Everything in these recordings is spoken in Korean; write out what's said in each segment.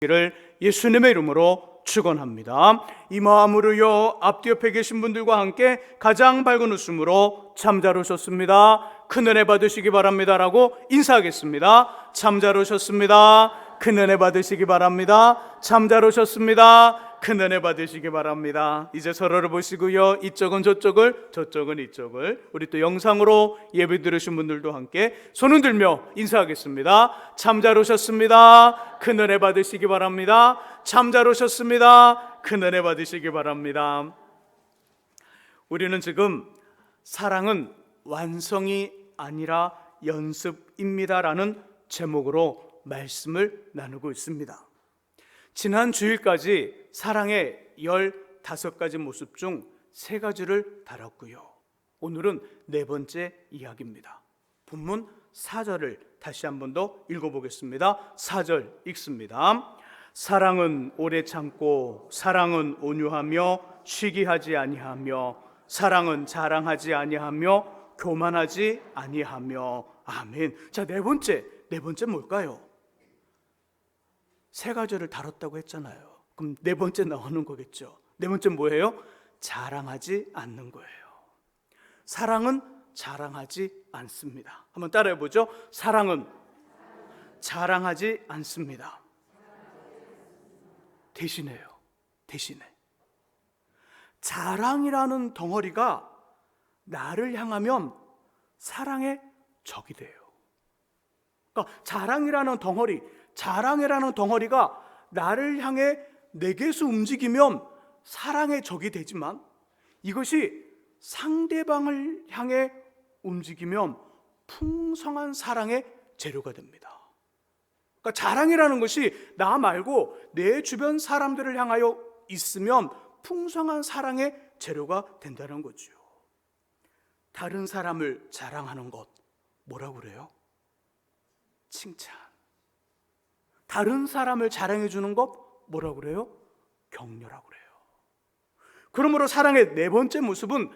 를 예수님의 이름으로 축원합니다. 이 마음으로요, 앞뒤 옆에 계신 분들과 함께 가장 밝은 웃음으로 참 잘 오셨습니다, 큰 은혜 받으시기 바랍니다라고 인사하겠습니다. 참 잘 오셨습니다, 큰 은혜 받으시기 바랍니다. 참 잘 오셨습니다, 큰 은혜 받으시기 바랍니다. 이제 서로를 보시고요, 이쪽은 저쪽을, 저쪽은 이쪽을, 우리 또 영상으로 예배 들으신 분들도 함께 손을 들며 인사하겠습니다. 참 잘 오셨습니다, 큰 은혜 받으시기 바랍니다. 참 잘 오셨습니다, 큰 은혜 받으시기 바랍니다. 우리는 지금 사랑은 완성이 아니라 연습입니다라는 제목으로 말씀을 나누고 있습니다. 지난 주일까지 사랑의 15가지 모습 중 3가지를 다뤘고요. 오늘은 4번째 이야기입니다. 본문 4절을 다시 한 번 더 읽어보겠습니다. 4절 읽습니다. 사랑은 오래 참고, 사랑은 온유하며 시기하지 아니하며, 사랑은 자랑하지 아니하며 교만하지 아니하며. 아멘. 자, 네 번째 뭘까요? 3가지를 다뤘다고 했잖아요. 그럼 4번째 나오는 거겠죠. 4번째 뭐예요? 자랑하지 않는 거예요. 사랑은 자랑하지 않습니다. 한번 따라해 보죠. 사랑은 자랑하지 않습니다. 대신에 자랑이라는 덩어리가 나를 향하면 사랑의 적이 돼요. 그러니까 자랑이라는 덩어리가 나를 향해 내게서 움직이면 사랑의 적이 되지만, 이것이 상대방을 향해 움직이면 풍성한 사랑의 재료가 됩니다. 그러니까 자랑이라는 것이 나 말고 내 주변 사람들을 향하여 있으면 풍성한 사랑의 재료가 된다는 거죠. 다른 사람을 자랑하는 것 뭐라고 그래요? 칭찬. 다른 사람을 자랑해 주는 것 뭐라고 그래요? 격려라고 그래요. 그러므로 사랑의 4번째 모습은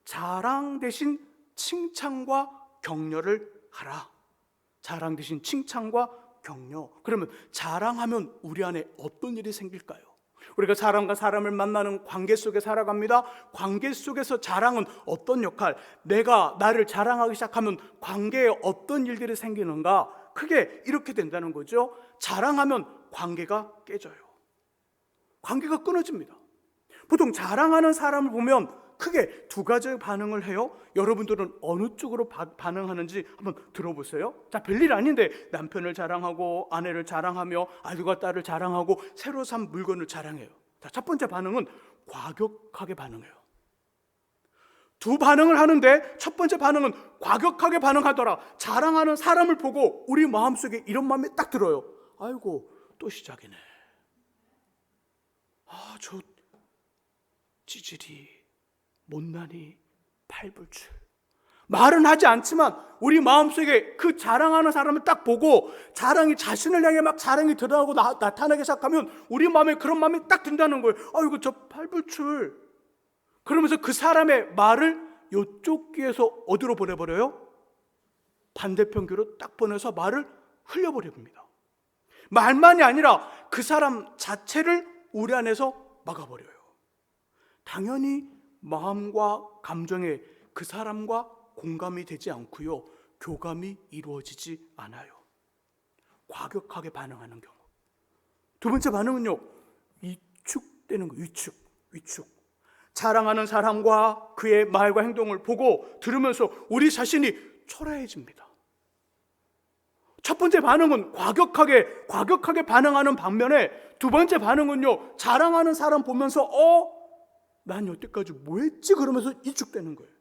자랑 대신 칭찬과 격려를 하라. 자랑 대신 칭찬과 격려. 그러면 자랑하면 우리 안에 어떤 일이 생길까요? 우리가 사람과 사람을 만나는 관계 속에 살아갑니다. 관계 속에서 자랑은 어떤 역할, 내가 나를 자랑하기 시작하면 관계에 어떤 일들이 생기는가? 크게 이렇게 된다는 거죠. 자랑하면 관계가 깨져요. 관계가 끊어집니다. 보통 자랑하는 사람을 보면 크게 2가지의 반응을 해요. 여러분들은 어느 쪽으로 반응하는지 한번 들어보세요. 자, 별일 아닌데 남편을 자랑하고 아내를 자랑하며 아들과 딸을 자랑하고 새로 산 물건을 자랑해요. 자, 첫 번째 반응은 과격하게 반응해요. 2 반응을 하는데 첫 번째 반응은 과격하게 반응하더라. 자랑하는 사람을 보고 우리 마음속에 이런 마음이 딱 들어요. 아이고, 또 시작이네. 저 찌질이, 못난이, 팔불출. 말은 하지 않지만 우리 마음속에 그 자랑하는 사람을 딱 보고 자랑이 자신을 향해 막 자랑이 드러나고 나타나기 시작하면 우리 마음에 그런 마음이 딱 든다는 거예요. 아이고, 저 팔불출. 그러면서 그 사람의 말을 이쪽 귀에서 어디로 보내버려요? 반대편 귀로 딱 보내서 말을 흘려버립니다. 말만이 아니라 그 사람 자체를 우리 안에서 막아버려요. 당연히 마음과 감정에 그 사람과 공감이 되지 않고요, 교감이 이루어지지 않아요. 과격하게 반응하는 경우. 2번째 반응은요, 위축되는 거예요. 위축. 자랑하는 사람과 그의 말과 행동을 보고 들으면서 우리 자신이 초라해집니다. 첫 번째 반응은 과격하게 반응하는 반면에 2번째 반응은요, 자랑하는 사람 보면서 난 여태까지 뭐 했지? 그러면서 위축되는 거예요.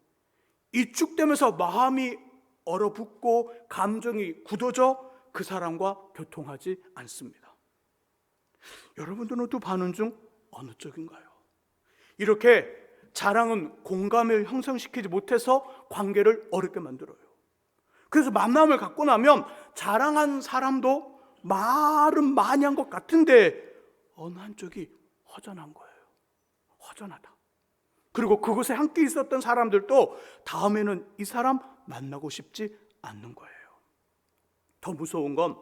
위축되면서 마음이 얼어붙고 감정이 굳어져 그 사람과 교통하지 않습니다. 여러분들은 2 반응 중 어느 쪽인가요? 이렇게 자랑은 공감을 형성시키지 못해서 관계를 어렵게 만들어요. 그래서 만남을 갖고 나면 자랑한 사람도 말은 많이 한 것 같은데 어느 한쪽이 허전한 거예요. 허전하다. 그리고 그곳에 함께 있었던 사람들도 다음에는 이 사람 만나고 싶지 않는 거예요. 더 무서운 건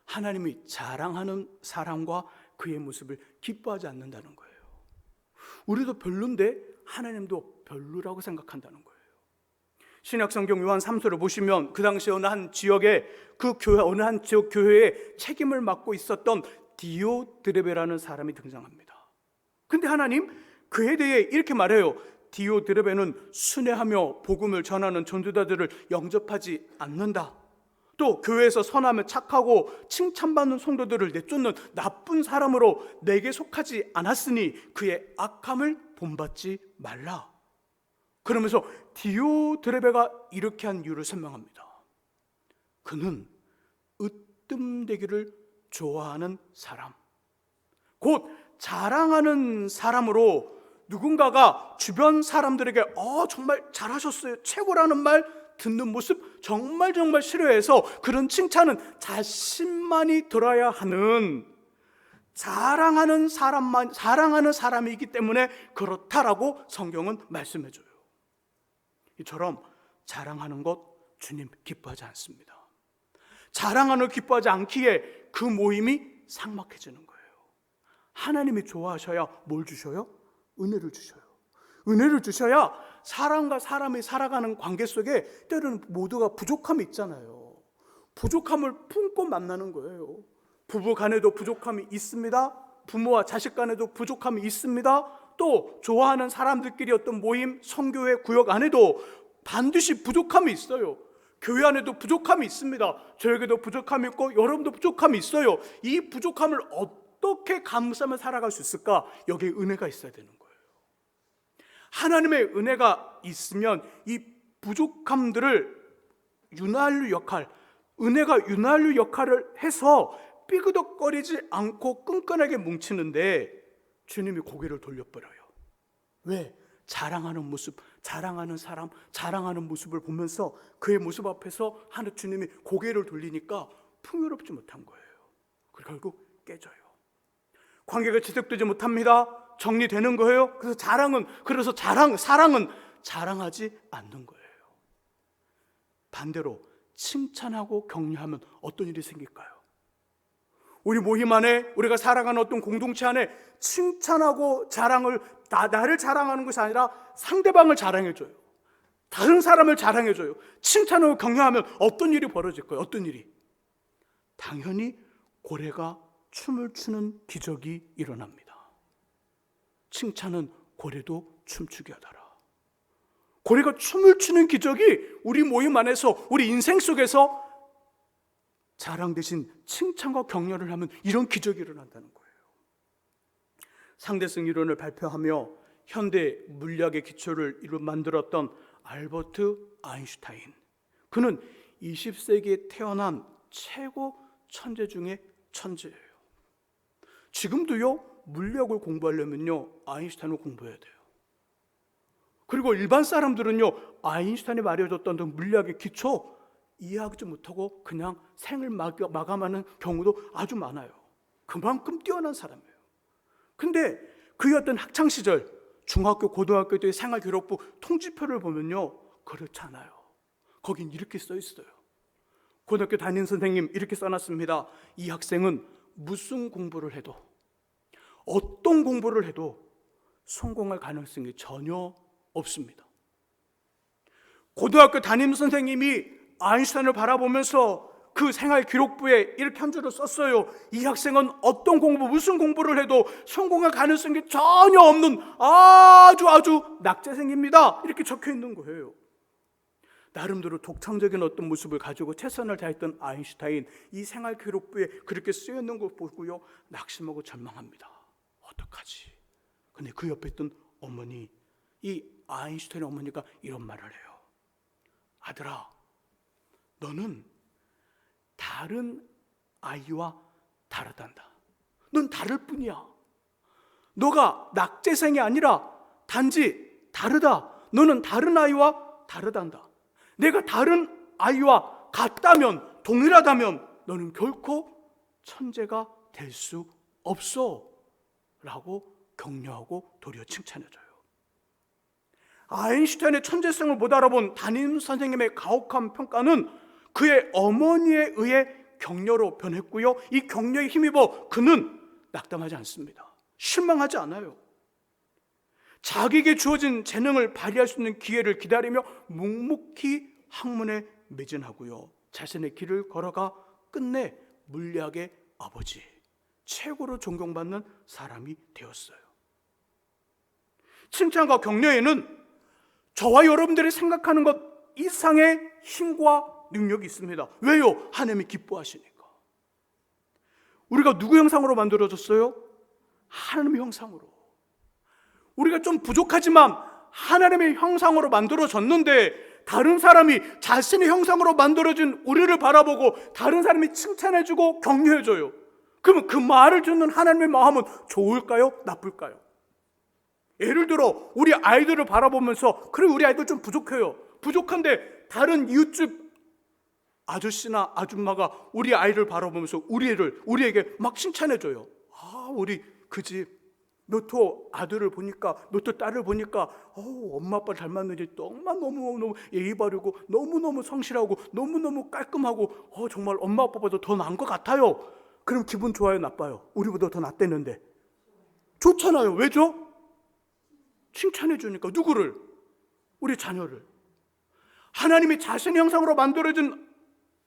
하나님이 자랑하는 사람과 그의 모습을 기뻐하지 않는다는 거예요. 우리도 별론데 하나님도 별로라고 생각한다는 거예요. 신약성경 요한 3서를 보시면 그 당시 어느 한 지역에 어느 한 지역 교회에 책임을 맡고 있었던 디오드레베라는 사람이 등장합니다. 근데 하나님 그에 대해 이렇게 말해요. 디오드레베는 순회하며 복음을 전하는 전도자들을 영접하지 않는다. 또 교회에서 선하며 착하고 칭찬받는 성도들을 내쫓는 나쁜 사람으로 내게 속하지 않았으니 그의 악함을 본받지 말라. 그러면서 디오드레베가 이렇게 한 이유를 설명합니다. 그는 으뜸되기를 좋아하는 사람, 곧 자랑하는 사람으로 누군가가 주변 사람들에게 정말 잘하셨어요, 최고라는 말 듣는 모습 정말 싫어해서 그런 칭찬은 자신만이 들어야 하는 자랑하는 사람이기 때문에 그렇다라고 성경은 말씀해줘요. 이처럼 자랑하는 것 주님 기뻐하지 않습니다. 자랑하는 걸 기뻐하지 않기에 그 모임이 삭막해지는 거예요. 하나님이 좋아하셔야 뭘 주셔요? 은혜를 주셔요. 은혜를 주셔야 사람과 사람이 살아가는 관계 속에 때로는 모두가 부족함이 있잖아요. 부족함을 품고 만나는 거예요. 부부 간에도 부족함이 있습니다. 부모와 자식 간에도 부족함이 있습니다. 또 좋아하는 사람들끼리 어떤 모임, 성교회 구역 안에도 반드시 부족함이 있어요. 교회 안에도 부족함이 있습니다. 저에게도 부족함이 있고 여러분도 부족함이 있어요. 이 부족함을 어떻게 감싸며 살아갈 수 있을까? 여기에 은혜가 있어야 되는 거예요. 하나님의 은혜가 있으면 이 부족함들을 은혜가 윤활유 역할을 해서 삐그덕거리지 않고 끈끈하게 뭉치는데 주님이 고개를 돌려버려요. 왜? 자랑하는 모습, 자랑하는 사람, 자랑하는 모습을 보면서 그의 모습 앞에서 하늘 주님이 고개를 돌리니까 풍요롭지 못한 거예요. 그리고 결국 깨져요. 관계가 지속되지 못합니다. 정리되는 거예요. 그래서 사랑은 자랑하지 않는 거예요. 반대로 칭찬하고 격려하면 어떤 일이 생길까요? 우리 모임 안에, 우리가 살아가는 어떤 공동체 안에 칭찬하고 나를 자랑하는 것이 아니라 상대방을 자랑해줘요. 다른 사람을 자랑해줘요. 칭찬하고 격려하면 어떤 일이 벌어질 거예요? 어떤 일이? 당연히 고래가 춤을 추는 기적이 일어납니다. 칭찬은 고래도 춤추게 하더라. 고래가 춤을 추는 기적이 우리 모임 안에서, 우리 인생 속에서 자랑 대신 칭찬과 격려를 하면 이런 기적이 일어난다는 거예요. 상대성 이론을 발표하며 현대 물리학의 기초를 만들었던 알버트 아인슈타인, 그는 20세기에 태어난 최고 천재 중에 천재예요. 지금도요, 물리학을 공부하려면요, 아인슈타인을 공부해야 돼요. 그리고 일반 사람들은요, 아인슈타인이 말해줬던 물리학의 기초 이해하지 못하고 그냥 생을 마감하는 경우도 아주 많아요. 그만큼 뛰어난 사람이에요. 근데 그의 어떤 학창시절, 중학교, 고등학교 때의 생활기록부 통지표를 보면요, 그렇지 않아요. 거긴 이렇게 써 있어요. 고등학교 담임 선생님 이렇게 써놨습니다. 이 학생은 무슨 공부를 해도, 어떤 공부를 해도 성공할 가능성이 전혀 없습니다. 고등학교 담임 선생님이 아인슈타인을 바라보면서 그 생활 기록부에 이렇게 한 줄을 썼어요. 이 학생은 어떤 무슨 공부를 해도 성공할 가능성이 전혀 없는 아주 낙제생입니다. 이렇게 적혀 있는 거예요. 나름대로 독창적인 어떤 모습을 가지고 최선을 다했던 아인슈타인, 이 생활 기록부에 그렇게 쓰여 있는 걸 보고요, 낙심하고 절망합니다. 어떡하지? 근데 그 옆에 있던 어머니, 이 아인슈타인 어머니가 이런 말을 해요. 아들아, 너는 다른 아이와 다르단다. 넌 다를 뿐이야. 너가 낙제생이 아니라 단지 다르다. 너는 다른 아이와 다르단다. 내가 다른 아이와 같다면, 동일하다면 너는 결코 천재가 될 수 없어 라고 격려하고 도리어 칭찬해줘요. 아인슈타인의 천재성을 못 알아본 담임 선생님의 가혹한 평가는 그의 어머니에 의해 격려로 변했고요, 이 격려에 힘입어 그는 낙담하지 않습니다. 실망하지 않아요. 자기에게 주어진 재능을 발휘할 수 있는 기회를 기다리며 묵묵히 학문에 매진하고요. 자신의 길을 걸어가 끝내 물리학의 아버지, 최고로 존경받는 사람이 되었어요. 칭찬과 격려에는 저와 여러분들이 생각하는 것 이상의 힘과 능력이 있습니다. 왜요? 하나님이 기뻐하시니까. 우리가 누구 형상으로 만들어졌어요? 하나님의 형상으로. 우리가 좀 부족하지만 하나님의 형상으로 만들어졌는데 다른 사람이 자신의 형상으로 만들어진 우리를 바라보고 다른 사람이 칭찬해주고 격려해줘요. 그러면 그 말을 듣는 하나님의 마음은 좋을까요? 나쁠까요? 예를 들어 우리 아이들을 바라보면서 그래 우리 아이들 좀 부족해요. 부족한데 다른 이웃집 아저씨나 아줌마가 우리 아이를 바라보면서 우리에게 막 칭찬해줘요. 아, 우리 그 집 너도 아들을 보니까, 너도 딸을 보니까 엄마 아빠 닮았는지 너무너무 예의 바르고 너무너무 성실하고 너무너무 깔끔하고 정말 엄마 아빠보다 더 나은 것 같아요. 그럼 기분 좋아요? 나빠요? 우리보다 더 낫대는데 좋잖아요. 왜죠? 칭찬해 주니까. 누구를? 우리 자녀를. 하나님이 자신의 형상으로 만들어진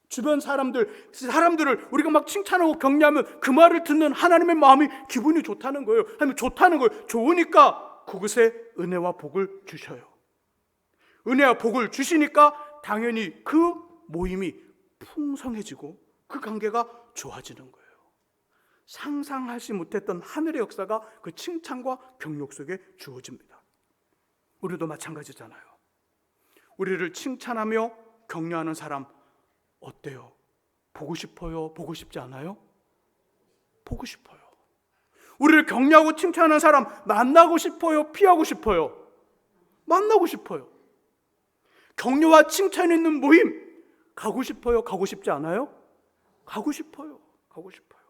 주변 사람들을 우리가 막 칭찬하고 격려하면 그 말을 듣는 하나님의 마음이 기분이 좋다는 거예요. 하나님 좋다는 거예요. 좋으니까 그곳에 은혜와 복을 주셔요. 은혜와 복을 주시니까 당연히 그 모임이 풍성해지고 그 관계가 좋아지는 거예요. 상상하지 못했던 하늘의 역사가 그 칭찬과 격려 속에 주어집니다. 우리도 마찬가지잖아요. 우리를 칭찬하며 격려하는 사람 어때요? 보고 싶어요? 보고 싶지 않아요? 보고 싶어요. 우리를 격려하고 칭찬하는 사람 만나고 싶어요? 피하고 싶어요? 만나고 싶어요. 격려와 칭찬이 있는 모임 가고 싶어요? 가고 싶지 않아요? 가고 싶어요. 가고 싶어요.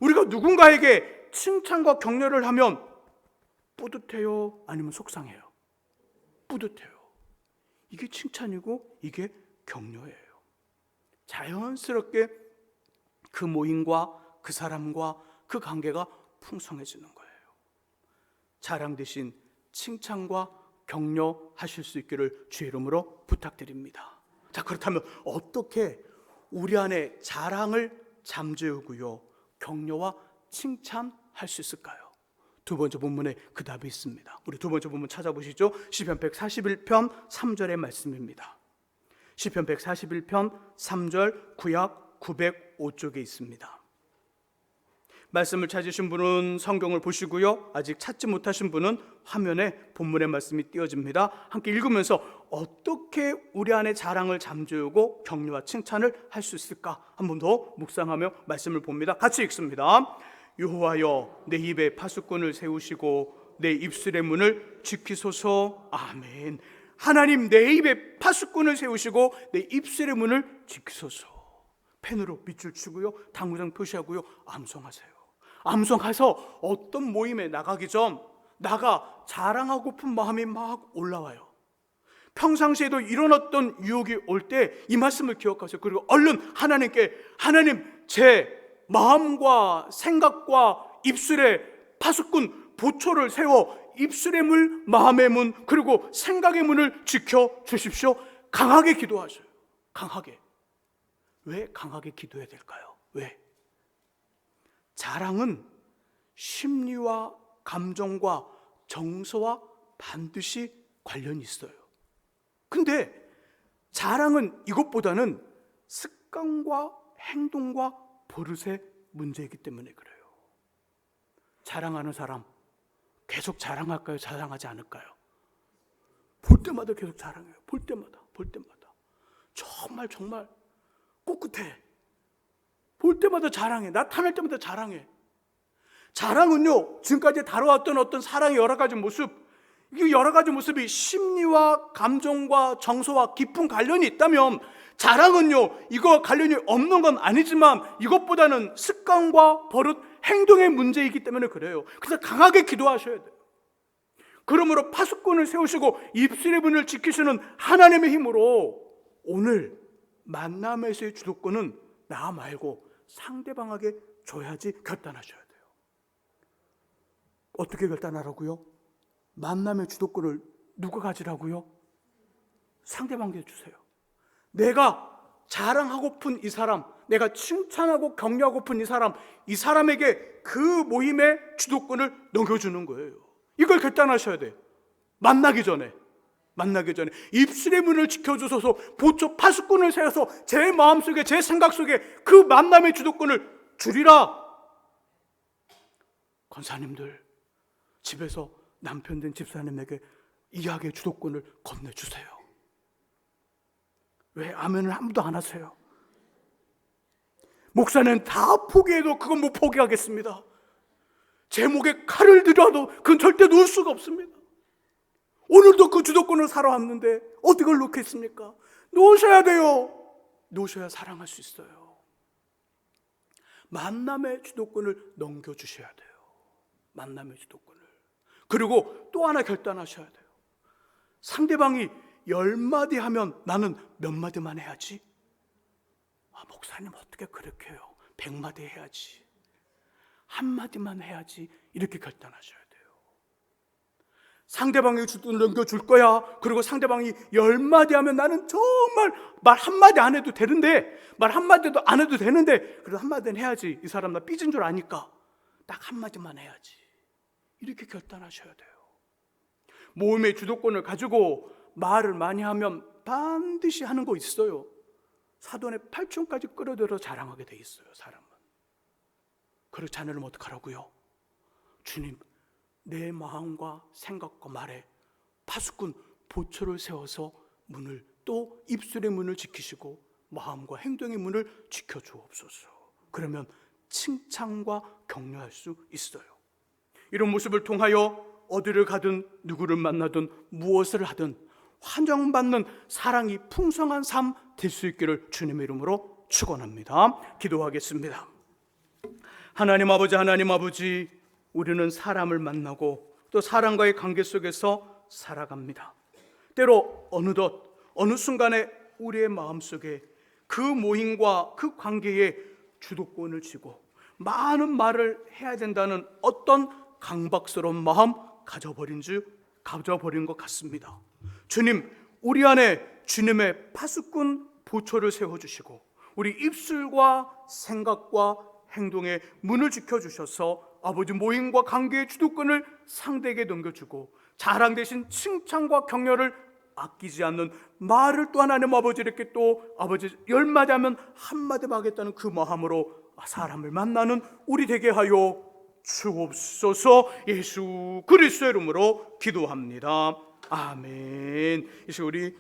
우리가 누군가에게 칭찬과 격려를 하면 뿌듯해요? 아니면 속상해요? 뿌듯해요. 이게 칭찬이고 이게 격려예요. 자연스럽게 그 모임과 그 사람과 그 관계가 풍성해지는 거예요. 자랑 대신 칭찬과 격려하실 수 있기를 주의 이름으로 부탁드립니다. 자, 그렇다면 어떻게 우리 안에 자랑을 잠재우고요 격려와 칭찬할 수 있을까요? 두 번째 본문에 그 답이 있습니다. 우리 두 번째 본문 찾아보시죠. 시편 141편 3절의 말씀입니다. 시편 141편 3절 구약 905쪽에 있습니다. 말씀을 찾으신 분은 성경을 보시고요. 아직 찾지 못하신 분은 화면에 본문의 말씀이 띄어집니다. 함께 읽으면서 어떻게 우리 안에 자랑을 잠재우고 격려와 칭찬을 할 수 있을까? 한 번 더 묵상하며 말씀을 봅니다. 같이 읽습니다. 여호와여 내 입에 파수꾼을 세우시고 내 입술의 문을 지키소서. 아멘. 하나님 내 입에 파수꾼을 세우시고 내 입술의 문을 지키소서. 펜으로 밑줄 치고요 당구장 표시하고요 암송하세요. 암송해서 어떤 모임에 나가기 전 나가 자랑하고픈 마음이 막 올라와요. 평상시에도 일어났던 유혹이 올 때 이 말씀을 기억하세요. 그리고 얼른 하나님께 하나님 제 마음과 생각과 입술에 파수꾼 보초를 세워 입술의 문, 마음의 문, 그리고 생각의 문을 지켜주십시오. 강하게 기도하셔요. 강하게. 왜 강하게 기도해야 될까요? 왜? 자랑은 심리와 감정과 정서와 반드시 관련이 있어요. 근데 자랑은 이것보다는 습관과 행동과 버릇의 문제이기 때문에 그래요. 자랑하는 사람 계속 자랑할까요? 자랑하지 않을까요? 볼 때마다 계속 자랑해요. 볼 때마다 정말 꿋꿋해. 볼 때마다 자랑해. 나타날 때마다 자랑해. 자랑은요 지금까지 다뤄왔던 어떤 사랑의 여러 가지 모습, 이 여러 가지 모습이 심리와 감정과 정서와 깊은 관련이 있다면 자랑은요 이거 관련이 없는 건 아니지만 이것보다는 습관과 버릇, 행동의 문제이기 때문에 그래요. 그래서 강하게 기도하셔야 돼요. 그러므로 파수꾼을 세우시고 입술의 문을 지키시는 하나님의 힘으로 오늘 만남에서의 주도권은 나 말고 상대방에게 줘야지 결단하셔야 돼요. 어떻게 결단하라고요? 만남의 주도권을 누가 가지라고요? 상대방에게 주세요. 내가 자랑하고픈 이 사람, 내가 칭찬하고 격려하고픈 이 사람에게 그 모임의 주도권을 넘겨주는 거예요. 이걸 결단하셔야 돼요. 만나기 전에 입술의 문을 지켜주소서 파수꾼을 세워서 제 마음속에, 제 생각 속에 그 만남의 주도권을 주리라. 권사님들, 집에서 남편 된 집사님에게 이야기의 주도권을 건네주세요. 왜 아멘을 아무도 안 하세요? 목사는 다 포기해도 그건 못 포기하겠습니다. 제 목에 칼을 들여도 그건 절대 놓을 수가 없습니다. 오늘도 그 주도권을 살아왔는데 어떻게 그걸 놓겠습니까? 놓으셔야 돼요. 놓으셔야 사랑할 수 있어요. 만남의 주도권을 넘겨주셔야 돼요. 만남의 주도권을. 그리고 또 하나 결단하셔야 돼요. 상대방이 10마디 하면 나는 몇 마디만 해야지? 목사님 어떻게 그렇게 해요? 100마디 해야지. 한마디만 해야지. 이렇게 결단하셔야 돼요. 상대방의 주도권을 넘겨줄 거야. 그리고 상대방이 10마디 하면 나는 정말 말 한마디 안 해도 되는데, 말 한마디도 안 해도 되는데, 그래도 한마디는 해야지. 이 사람 나 삐진 줄 아니까 딱 한마디만 해야지. 이렇게 결단하셔야 돼요. 모임의 주도권을 가지고 말을 많이 하면 반드시 하는 거 있어요. 사돈의 팔촌까지 끌어들여 자랑하게 돼 있어요, 사람은. 그렇지 않으면 어떡하라고요? 주님, 내 마음과 생각과 말에 파수꾼 보초를 세워서 문을, 또 입술의 문을 지키시고 마음과 행동의 문을 지켜주옵소서. 그러면 칭찬과 격려할 수 있어요. 이런 모습을 통하여 어디를 가든 누구를 만나든 무엇을 하든 환영받는 사랑이 풍성한 삶 될 수 있기를 주님의 이름으로 축원합니다. 기도하겠습니다. 하나님 아버지, 우리는 사람을 만나고 또 사람과의 관계 속에서 살아갑니다. 때로 어느덧 어느 순간에 우리의 마음속에 그 모임과 그 관계에 주도권을 쥐고 많은 말을 해야 된다는 어떤 강박스러운 마음 가져버린 것 같습니다. 주님, 우리 안에 주님의 파수꾼 보초를 세워주시고 우리 입술과 생각과 행동의 문을 지켜주셔서 아버지 모임과 관계의 주도권을 상대에게 넘겨주고 자랑 대신 칭찬과 격려를 아끼지 않는 말을 또 하나님 아버지께 또 아버지 10마디 하면 한마디만 하겠다는 그 마음으로 사람을 만나는 우리 되게 하여 주옵소서. 예수 그리스도의 이름으로 기도합니다. 아멘. 이제 우리